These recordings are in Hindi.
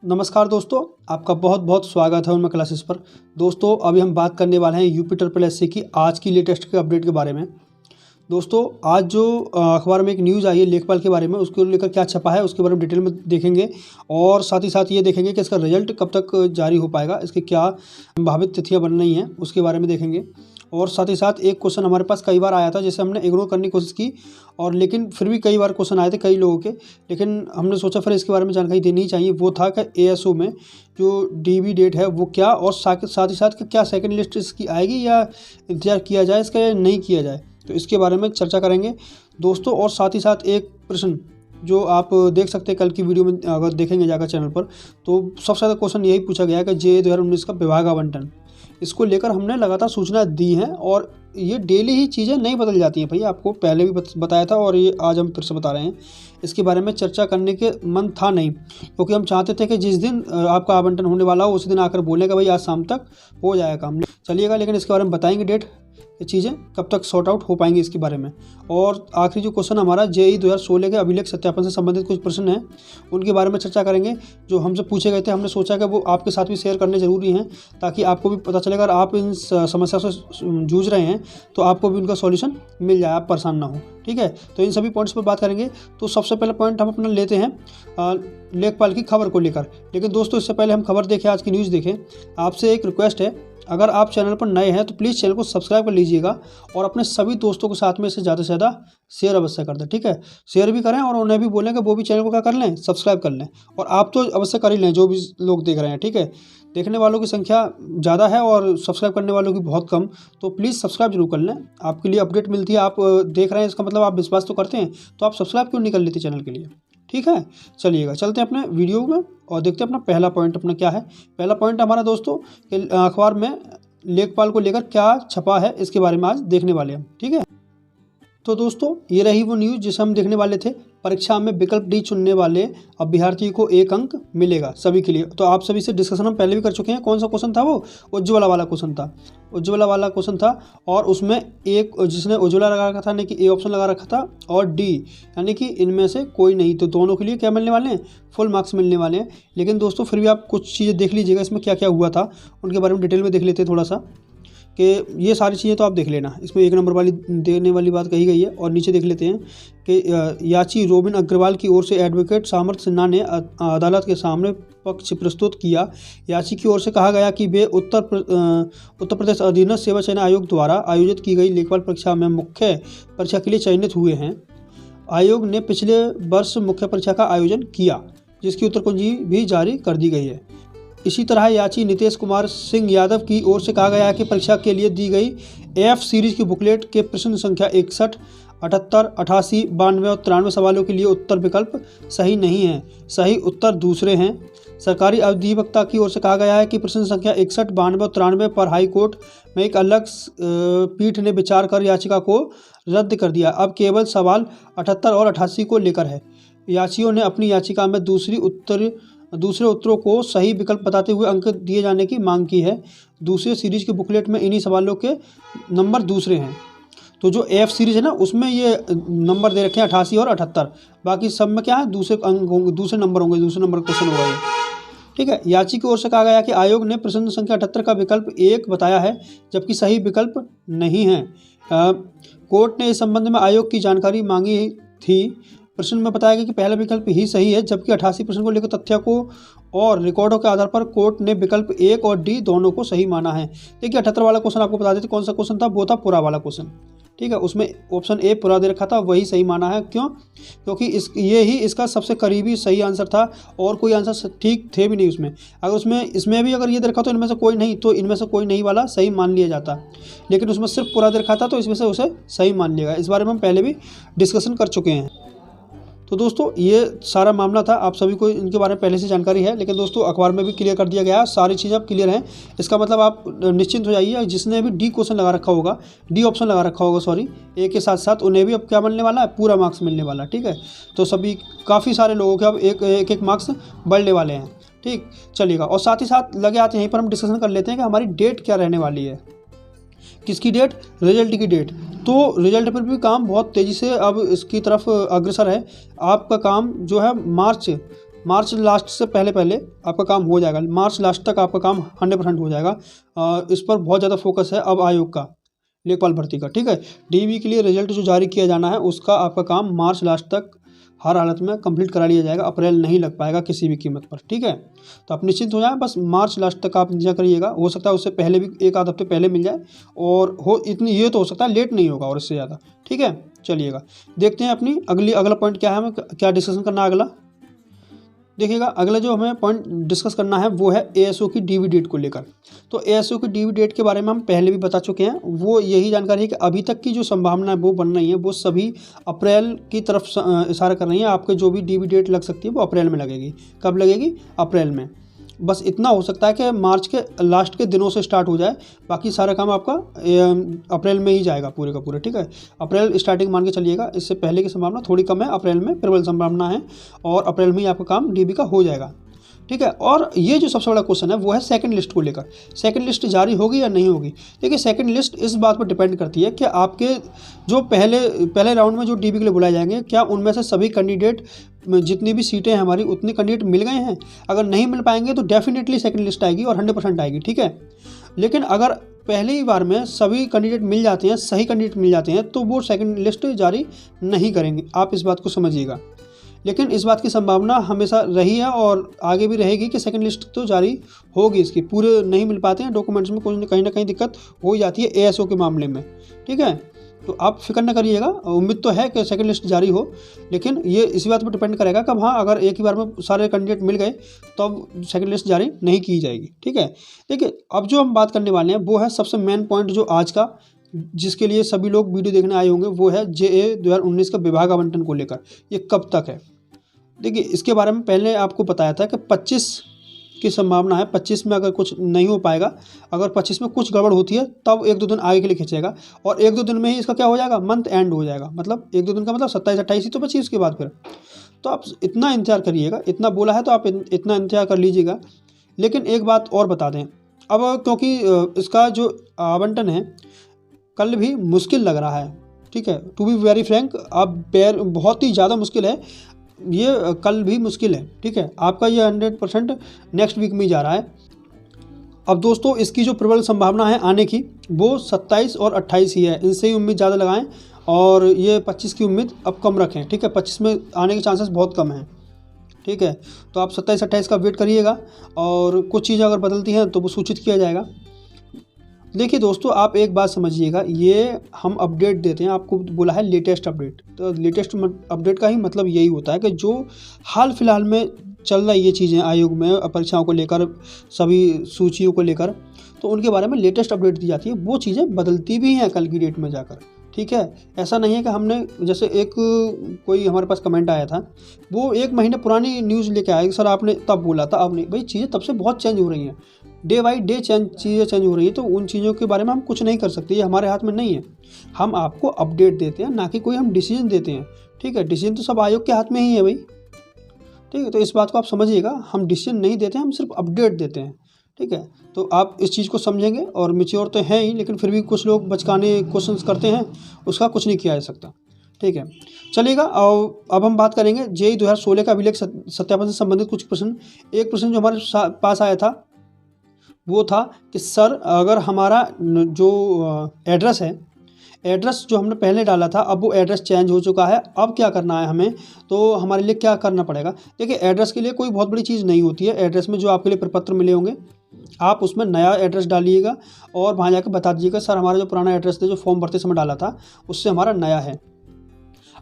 नमस्कार दोस्तों, आपका बहुत बहुत स्वागत है उनमें क्लासेस पर। दोस्तों अभी हम बात करने वाले हैं यूपी ट्रिपल एससी की आज की लेटेस्ट के अपडेट के बारे में। दोस्तों आज जो अखबार में एक न्यूज़ आई है लेखपाल के बारे में, उसको लेकर क्या छपा है उसके बारे में डिटेल में देखेंगे और साथ ही साथ ये देखेंगे कि इसका रिजल्ट कब तक जारी हो पाएगा, इसकी क्या संभावित तिथियाँ बन रही हैं उसके बारे में देखेंगे। और साथ ही साथ एक क्वेश्चन हमारे पास कई बार आया था जिसे हमने इग्नोर करने की कोशिश की और लेकिन फिर भी कई बार क्वेश्चन आए थे कई लोगों के, लेकिन हमने सोचा फिर इसके बारे में जानकारी देनी ही चाहिए। वो था कि एएसओ में जो डीबी डेट है वो क्या, और साथ ही साथ क्या सेकंड लिस्ट इसकी आएगी या इंतजार किया जाए इसका या नहीं किया जाए, तो इसके बारे में चर्चा करेंगे दोस्तों। और साथ ही साथ एक प्रश्न जो आप देख सकते हैं कल की वीडियो में, अगर देखेंगे जाकर चैनल पर, तो सबसे ज़्यादा क्वेश्चन यही पूछा गया है कि जे 2019 का विभाग आवंटन, इसको लेकर हमने लगातार सूचना दी है और ये डेली ही चीज़ें नहीं बदल जाती हैं भैया। आपको पहले भी बताया था और ये आज हम फिर से बता रहे हैं। इसके बारे में चर्चा करने के मन था नहीं, क्योंकि हम चाहते थे कि जिस दिन आपका आवंटन होने वाला हो उसी दिन आकर बोलेगा भाई आज शाम तक हो जाएगा, हम चलिएगा। लेकिन इसके बारे में बताएंगे डेट, ये चीज़ें कब तक सॉर्ट आउट हो पाएंगी इसके बारे में। और आखिरी जो क्वेश्चन हमारा जेईई 2016 के अभिलेख सत्यापन से संबंधित कुछ प्रश्न हैं उनके बारे में चर्चा करेंगे जो हमसे पूछे गए थे। हमने सोचा कि वो आपके साथ भी शेयर करने ज़रूरी हैं ताकि आपको भी पता चलेगा, अगर आप इन समस्या से जूझ रहे हैं तो आपको भी उनका सॉल्यूशन मिल जाए, आप परेशान ना हो। ठीक है, तो इन सभी पॉइंट्स पर बात करेंगे। तो सबसे पहला पॉइंट हम अपना लेते हैं लेखपाल की खबर को लेकर। लेकिन दोस्तों इससे पहले हम खबर देखें, आज की न्यूज़ देखें, आपसे एक रिक्वेस्ट है, अगर आप चैनल पर नए हैं तो प्लीज़ चैनल को सब्सक्राइब कर लीजिएगा और अपने सभी दोस्तों के साथ में इसे ज़्यादा से ज़्यादा शेयर अवश्य कर दें। ठीक है, शेयर भी करें और उन्हें भी बोलें कि वो भी चैनल को क्या कर लें, सब्सक्राइब कर लें। और आप तो अवश्य कर ही लें जो भी लोग देख रहे हैं। ठीक है, देखने वालों की संख्या ज़्यादा है और सब्सक्राइब करने वालों की बहुत कम, तो प्लीज़ सब्सक्राइब जरूर कर लें। आपके लिए अपडेट मिलती है, आप देख रहे हैं इसका मतलब आप विश्वास तो करते हैं, तो आप सब्सक्राइब क्यों नहीं कर लेते चैनल के लिए। ठीक है, चलिएगा चलते हैं अपने वीडियो में और देखते हैं अपना पहला पॉइंट अपना क्या है। पहला पॉइंट हमारा दोस्तों अखबार में लेखपाल को लेकर क्या छपा है इसके बारे में आज देखने वाले हैं। ठीक है, तो दोस्तों ये रही वो न्यूज़ जिसे हम देखने वाले थे। परीक्षा में विकल्प डी चुनने वाले अभ्यर्थी को 1 अंक मिलेगा सभी के लिए। तो आप सभी से डिस्कशन हम पहले भी कर चुके हैं। कौन सा क्वेश्चन था वो? उज्ज्वला वाला क्वेश्चन था, उज्ज्वला वाला क्वेश्चन था। और उसमें एक जिसने उज्ज्वला लगा रखा था यानी कि ए ऑप्शन लगा रखा था और डी यानी कि इनमें से कोई नहीं, तो दोनों के लिए क्या मिलने वाले हैं, फुल मार्क्स मिलने वाले हैं। लेकिन दोस्तों फिर भी आप कुछ चीज़ें देख लीजिएगा इसमें क्या क्या हुआ था, उनके बारे में डिटेल में देख लेते हैं थोड़ा सा, कि ये सारी चीज़ें तो आप देख लेना। इसमें 1 नंबर वाली देने वाली बात कही गई है। और नीचे देख लेते हैं कि याची रोबिन अग्रवाल की ओर से एडवोकेट सामर्थ सिन्हा ने अदालत के सामने पक्ष प्रस्तुत किया। याची की ओर से कहा गया कि वे उत्तर प्रदेश अधीनस्थ सेवा चयन आयोग द्वारा आयोजित की गई लेखपाल परीक्षा में मुख्य परीक्षा के लिए चयनित हुए हैं। आयोग ने पिछले वर्ष मुख्य परीक्षा का आयोजन किया जिसकी उत्तर कुंजी भी जारी कर दी गई है। इसी तरह याची नीतीश कुमार सिंह यादव की ओर से कहा गया है कि परीक्षा के लिए दी गई एफ सीरीज की बुकलेट के प्रश्न संख्या 61, 78, 88, 92 और 93 सवालों के लिए उत्तर विकल्प सही नहीं है, सही उत्तर दूसरे हैं। सरकारी अधिवक्ता की ओर से कहा गया है कि प्रश्न संख्या 61, 92 और 93 पर हाई कोर्ट में एक अलग पीठ ने विचार कर याचिका को रद्द कर दिया। अब केवल सवाल 78 और 88 को लेकर है। याचियों ने अपनी याचिका में दूसरे उत्तरों को सही विकल्प बताते हुए अंक दिए जाने की मांग की है। दूसरे सीरीज के बुकलेट में इन्हीं सवालों के नंबर दूसरे हैं। तो जो एफ सीरीज है ना उसमें ये नंबर दे रखे हैं 88 और 78, बाकी सब में क्या है दूसरे अंक होंगे, दूसरे नंबर होंगे, दूसरे नंबर क्वेश्चन हुआ है। ठीक है, याची की ओर से कहा गया कि आयोग ने प्रश्न संख्या 78 का विकल्प 1 बताया है जबकि सही विकल्प नहीं है। कोर्ट ने इस संबंध में आयोग की जानकारी मांगी थी। प्रश्न में बताया गया कि पहला विकल्प ही सही है जबकि 88 प्रश्न को लेकर तथ्यों को और रिकॉर्डों के आधार पर कोर्ट ने विकल्प 1 और डी दोनों को सही माना है। देखिए 78 वाला क्वेश्चन आपको बता देते कौन सा क्वेश्चन था, वो था पुरा वाला क्वेश्चन। ठीक है, उसमें ऑप्शन ए पुरा दे रखा था, वही सही माना है। क्यों? क्योंकि ये ही इसका सबसे करीबी सही आंसर था और कोई आंसर ठीक थे भी नहीं उसमें। अगर इसमें भी अगर ये दे रखा तो इनमें से कोई नहीं, तो इनमें से कोई नहीं वाला सही मान लिया जाता। लेकिन उसमें सिर्फ पुरा दे रखा था तो इसमें से उसे सही मान लिया गया। इस बारे में हम पहले भी डिस्कशन कर चुके हैं। तो दोस्तों ये सारा मामला था, आप सभी को इनके बारे में पहले से जानकारी है। लेकिन दोस्तों अखबार में भी क्लियर कर दिया गया है, सारी चीज़ें अब क्लियर हैं। इसका मतलब आप निश्चिंत हो जाइए, जिसने भी डी क्वेश्चन लगा रखा होगा, डी ऑप्शन लगा रखा होगा सॉरी, ए के साथ साथ उन्हें भी अब क्या मिलने वाला है, पूरा मार्क्स मिलने वाला। ठीक है, तो सभी काफ़ी सारे लोगों के अब एक मार्क्स बढ़ने वाले हैं। ठीक, चलिएगा। और साथ ही साथ लगे आते हैं यहीं पर हम डिस्कशन कर लेते हैं कि हमारी डेट क्या रहने वाली है। किसकी डेट? रिजल्ट की डेट। तो रिजल्ट पर भी काम बहुत तेज़ी से अब इसकी तरफ अग्रसर है। आपका काम जो है मार्च लास्ट से पहले पहले आपका काम हो जाएगा, मार्च लास्ट तक आपका काम 100% हो जाएगा। इस पर बहुत ज़्यादा फोकस है अब आयोग का, लेखपाल भर्ती का, ठीक है। डीवी के लिए रिजल्ट जो जारी किया जाना है उसका आपका काम मार्च लास्ट तक हर हालत में कंप्लीट करा लिया जाएगा, अप्रैल नहीं लग पाएगा किसी भी कीमत पर, ठीक है। तो आप निश्चिंत हो जाएं, बस मार्च लास्ट तक आप इंतजार करिएगा। हो सकता है उससे पहले भी 1 आध हफ्ते पहले मिल जाए, और हो इतनी ये तो हो सकता है लेट नहीं होगा और इससे ज़्यादा, ठीक है। चलिएगा देखते हैं अपनी अगला पॉइंट क्या है, हमें क्या डिस्कशन करना है अगला। देखिएगा अगला जो हमें पॉइंट डिस्कस करना है वो है एएसओ की डीवी डेट को लेकर। तो एएसओ की डीवी डेट के बारे में हम पहले भी बता चुके हैं। वो यही जानकारी है कि अभी तक की जो संभावना है वो बन रही है, वो सभी अप्रैल की तरफ इशारा कर रही है। आपके जो भी डीवी डेट लग सकती है वो अप्रैल में लगेगी। कब लगेगी? अप्रैल में। बस इतना हो सकता है कि मार्च के लास्ट के दिनों से स्टार्ट हो जाए, बाकी सारा काम आपका अप्रैल में ही जाएगा पूरे का पूरे, ठीक है। अप्रैल स्टार्टिंग मान के चलिएगा, इससे पहले की संभावना थोड़ी कम है, अप्रैल में प्रबल संभावना है, और अप्रैल में ही आपका काम डीबी का हो जाएगा, ठीक है। और ये जो सबसे बड़ा क्वेश्चन है वो है सेकंड लिस्ट को लेकर। सेकंड लिस्ट जारी होगी या नहीं होगी? देखिए सेकंड लिस्ट इस बात पर डिपेंड करती है कि आपके जो पहले राउंड में जो डीबी के लिए बुलाए जाएंगे, क्या उनमें से सभी कैंडिडेट, जितनी भी सीटें हैं हमारी उतने कैंडिडेट मिल गए हैं। अगर नहीं मिल पाएंगे तो डेफिनेटली सेकंड लिस्ट आएगी और 100% आएगी, ठीक है। लेकिन अगर पहले ही बार में सभी कैंडिडेट मिल जाते हैं, सही कैंडिडेट मिल जाते हैं, तो वो सेकंड लिस्ट जारी नहीं करेंगे, आप इस बात को समझिएगा। लेकिन इस बात की संभावना हमेशा रही है और आगे भी रहेगी कि सेकंड लिस्ट तो जारी होगी। इसकी पूरे नहीं मिल पाते हैं डॉक्यूमेंट्स में, कहीं ना कहीं दिक्कत हो ही जाती है एएसओ के मामले में, ठीक है। तो आप फिक्र न करिएगा, उम्मीद तो है कि सेकंड लिस्ट जारी हो, लेकिन ये इसी बात पर डिपेंड करेगा कि हाँ अगर एक ही बार में सारे कैंडिडेट मिल गए तब सेकंड लिस्ट जारी नहीं की जाएगी, ठीक है। देखिए अब जो हम बात करने वाले हैं वो है सबसे मेन पॉइंट जो आज का, जिसके लिए सभी लोग वीडियो देखने आए होंगे, वो है जेए 2019 का विभाग आवंटन को लेकर। ये कब तक है? देखिए इसके बारे में पहले आपको बताया था कि 25 की संभावना है। 25 में अगर कुछ नहीं हो पाएगा, अगर 25 में कुछ गड़बड़ होती है तब 1-2 दिन आगे के लिए खींचेगा, और 1-2 दिन में ही इसका क्या हो जाएगा, मंथ एंड हो जाएगा। मतलब 1-2 दिन का मतलब 27-28 ही तो बची उसके बाद फिर। तो आप इतना इंतजार करिएगा, इतना बोला है तो आप इतना इंतजार कर लीजिएगा। लेकिन एक बात और बता दें, अब क्योंकि इसका जो आवंटन है कल भी मुश्किल लग रहा है, ठीक है। टू बी वेरी फ्रैंक, अब बहुत ही ज़्यादा मुश्किल है, ये कल भी मुश्किल है, ठीक है। आपका ये 100% नेक्स्ट वीक में ही जा रहा है। अब दोस्तों इसकी जो प्रबल संभावना है आने की वो 27 और 28 ही है, इनसे ही उम्मीद ज़्यादा लगाएं, और ये 25 की उम्मीद अब कम रखें, ठीक है। 25 में आने के चांसेस बहुत कम हैं, ठीक है। तो आप 27-28 का वेट करिएगा, और कुछ चीज़ें अगर बदलती हैं तो वो सूचित किया जाएगा। देखिए दोस्तों आप एक बात समझिएगा, ये हम अपडेट देते हैं, आपको बोला है लेटेस्ट अपडेट। तो लेटेस्ट अपडेट का ही मतलब यही होता है कि जो हाल फिलहाल में चल रही ये चीज़ें आयोग में परीक्षाओं को लेकर, सभी सूचियों को लेकर, तो उनके बारे में लेटेस्ट अपडेट दी जाती है। वो चीज़ें बदलती भी हैं कल की डेट में जाकर, ठीक है। ऐसा नहीं है कि हमने, जैसे एक कोई हमारे पास कमेंट आया था, वो 1 महीने पुरानी न्यूज़ लेके आया, सर आपने तब बोला था, अब नहीं। भाई चीज़ें तब से बहुत चेंज हो रही हैं, डे बाई डे चीज़ें चेंज हो रही हैं, तो उन चीज़ों के बारे में हम कुछ नहीं कर सकते, ये हमारे हाथ में नहीं है। हम आपको अपडेट देते हैं, ना कि कोई हम डिसीजन देते हैं, ठीक है। डिसीजन तो सब आयोग के हाथ में ही है भाई, ठीक है। तो इस बात को आप समझिएगा, हम डिसीजन नहीं देते हैं, हम सिर्फ अपडेट देते हैं, ठीक है। तो आप इस चीज़ को समझेंगे, और मैच्योर तो है ही, लेकिन फिर भी कुछ लोग बचकाने क्वेश्चंस करते हैं, उसका कुछ नहीं किया जा सकता, ठीक है। चलिएगा अब हम बात करेंगे जेईई 2016 का अभिलेख सत्यापन से संबंधित कुछ प्रश्न। एक प्रश्न जो हमारे पास आया था वो था कि सर अगर हमारा जो एड्रेस है, एड्रेस जो हमने पहले डाला था अब वो एड्रेस चेंज हो चुका है, अब क्या करना है हमें, तो हमारे लिए क्या करना पड़ेगा। देखिए एड्रेस के लिए कोई बहुत बड़ी चीज़ नहीं होती है। एड्रेस में जो आपके लिए प्रपत्र मिले होंगे, आप उसमें नया एड्रेस डालिएगा और वहाँ जाकर बता दीजिएगा सर हमारा जो पुराना एड्रेस था जो फॉर्म भरते समय डाला था उससे हमारा नया है।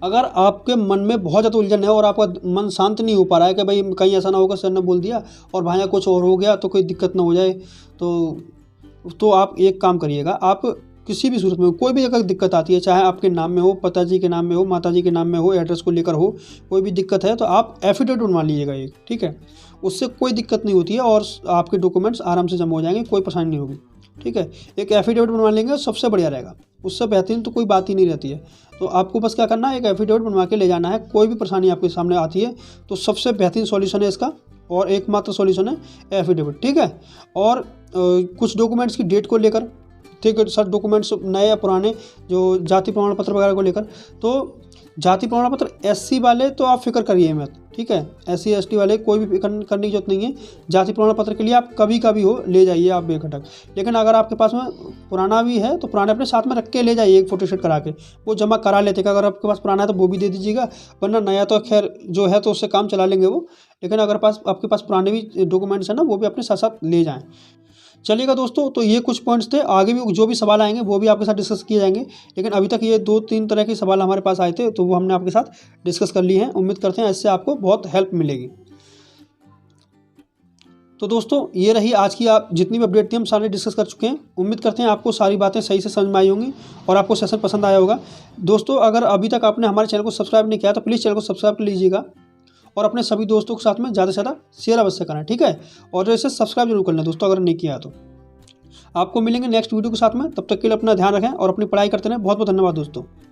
अगर आपके मन में बहुत ज़्यादा उलझन है और आपका मन शांत नहीं हो पा रहा है कि भाई कहीं ऐसा ना होगा सर ने बोल दिया और भाया कुछ और हो गया तो कोई दिक्कत ना हो जाए, तो आप एक काम करिएगा, आप किसी भी सूरत में कोई भी अगर दिक्कत आती है, चाहे आपके नाम में हो, पिताजी के नाम में हो, माताजी के नाम में हो, एड्रेस को लेकर हो, कोई भी दिक्कत है तो आप एफिडेविट बनवा लीजिएगा एक, ठीक है। उससे कोई दिक्कत नहीं होती है और आपके डॉक्यूमेंट्स आराम से जमा हो जाएंगे, कोई परेशानी नहीं होगी, ठीक है। एक एफिडेविट बनवा लेंगे सबसे बढ़िया रहेगा, उससे बेहतरीन तो कोई बात ही नहीं रहती है। तो आपको बस क्या करना है, एक एफिडेविट बनवा के ले जाना है। कोई भी परेशानी आपके सामने आती है तो सबसे बेहतरीन सॉल्यूशन है इसका, और एकमात्र सॉल्यूशन है एफिडेविट, ठीक है। और कुछ डॉक्यूमेंट्स की डेट को लेकर, ठीक है सर, डॉक्यूमेंट्स नए या पुराने, जो जाति प्रमाण पत्र वगैरह को लेकर, तो जाति प्रमाण पत्र SC वाले तो आप फिक्र करिए मत, ठीक है। SC ST वाले कोई भी करने की जरूरत नहीं है। जाति प्रमाण पत्र के लिए आप कभी का भी हो ले जाइए आप बेखटक। लेकिन अगर आपके पास में पुराना भी है तो पुराने अपने साथ में रख के ले जाइए, एक फोटो स्टेट करा के वो जमा करा लेते। अगर आपके पास पुराना है तो वो भी दे दीजिएगा, वरना नया तो खैर जो है तो उससे काम चला लेंगे वो। लेकिन अगर आपके पास पुराने भी डॉक्यूमेंट्स हैं ना, वो भी अपने साथ साथ ले जाएँ। चलिएगा दोस्तों, तो ये कुछ पॉइंट्स थे। आगे भी जो भी सवाल आएंगे वो भी आपके साथ डिस्कस किए जाएंगे। लेकिन अभी तक ये 2-3 तरह के सवाल हमारे पास आए थे, तो वो हमने आपके साथ डिस्कस कर लिए हैं। उम्मीद करते हैं इससे आपको बहुत हेल्प मिलेगी। तो दोस्तों, ये रही आज की आप जितनी भी अपडेट थी हम सारे डिस्कस कर चुके हैं। उम्मीद करते हैं आपको सारी बातें सही से समझ में आई होंगी और आपको सेशन पसंद आया होगा। दोस्तों, अगर अभी तक आपने हमारे चैनल को सब्सक्राइब नहीं किया तो प्लीज़ चैनल को सब्सक्राइब कर लीजिएगा और अपने सभी दोस्तों के साथ में ज़्यादा से ज़्यादा शेयर अवश्य करें, ठीक है। और इसे सब्सक्राइब जरूर कर लें दोस्तों अगर नहीं किया तो। आपको मिलेंगे नेक्स्ट वीडियो के साथ में, तब तक के लिए अपना ध्यान रखें और अपनी पढ़ाई करते रहें। बहुत बहुत धन्यवाद दोस्तों।